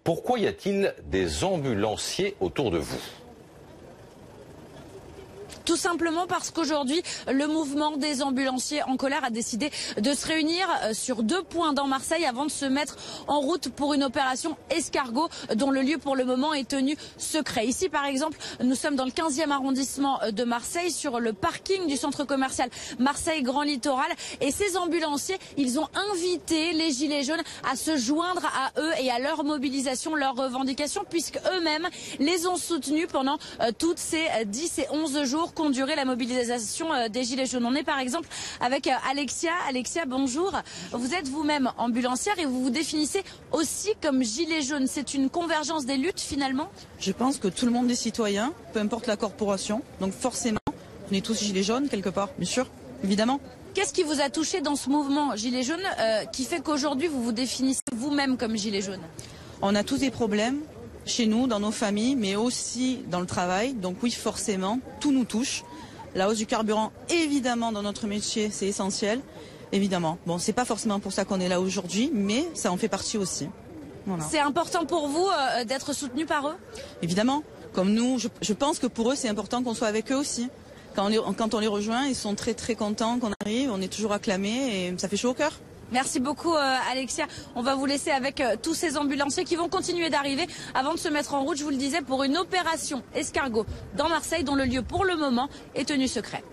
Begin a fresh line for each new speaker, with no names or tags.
Pourquoi y a-t-il des ambulanciers autour de vous ?
Tout simplement parce qu'aujourd'hui, le mouvement des ambulanciers en colère a décidé de se réunir sur 2 points dans Marseille avant de se mettre en route pour une opération escargot dont le lieu pour le moment est tenu secret. Ici par exemple, nous sommes dans le 15e arrondissement de Marseille sur le parking du centre commercial Marseille Grand Littoral et ces ambulanciers, ils ont invité les Gilets jaunes à se joindre à eux et à leur mobilisation, leurs revendications puisque eux-mêmes les ont soutenus pendant toutes ces 10 et 11 jours qu'ont duré la mobilisation des Gilets jaunes. On est par exemple avec Alexia. Alexia, bonjour. Vous êtes vous-même ambulancière et vous vous définissez aussi comme Gilets jaunes. C'est une convergence des luttes finalement ?
Je pense que tout le monde est citoyen, peu importe la corporation. Donc forcément, on est tous Gilets jaunes quelque part, bien sûr, évidemment.
Qu'est-ce qui vous a touché dans ce mouvement Gilets jaunes qui fait qu'aujourd'hui vous vous définissez vous-même comme Gilets jaunes ?
On a tous des problèmes chez nous, dans nos familles, mais aussi dans le travail. Donc oui, forcément, tout nous touche. La hausse du carburant, évidemment, dans notre métier, c'est essentiel. Évidemment. Bon, c'est pas forcément pour ça qu'on est là aujourd'hui, mais ça en fait partie aussi. Voilà.
C'est important pour vous d'être soutenu par eux ?
Évidemment. Comme nous, je pense que pour eux, c'est important qu'on soit avec eux aussi. Quand on les rejoint, ils sont très très contents qu'on arrive. On est toujours acclamés et ça fait chaud au cœur.
Merci beaucoup Alexia. On va vous laisser avec tous ces ambulanciers qui vont continuer d'arriver avant de se mettre en route, je vous le disais, pour une opération escargot dans Marseille dont le lieu pour le moment est tenu secret.